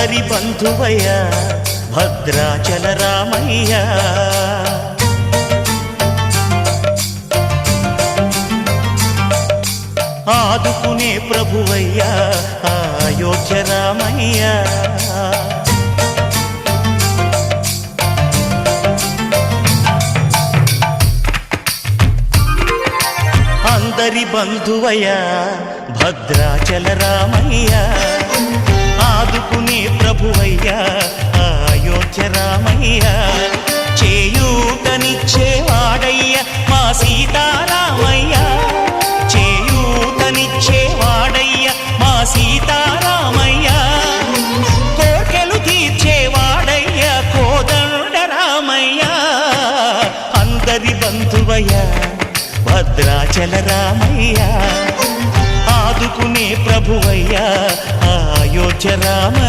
అందరి బంధువయ్య భద్రాచల రామయ్య ఆదుకునే ప్రభువయ్య అయోధ్య రామయ్య అందరి బంధువయ్య భద్రాచల రామయ్య ఆదుకునే ప్రభువయ్య అయోధ్య రామయ్య చేయూతనిచ్చేవాడయ్య మా సీతారామయ్య చేయూతనిచ్చేవాడయ్య మా సీతారామయ్య కోర్కెలు తీర్చేవాడయ్య కోదండ రామయ్య అందరి బంధువయ్య భద్రాచల రామయ్య ఆదుకునే ప్రభువయ్య అయోధ్య రామయ్య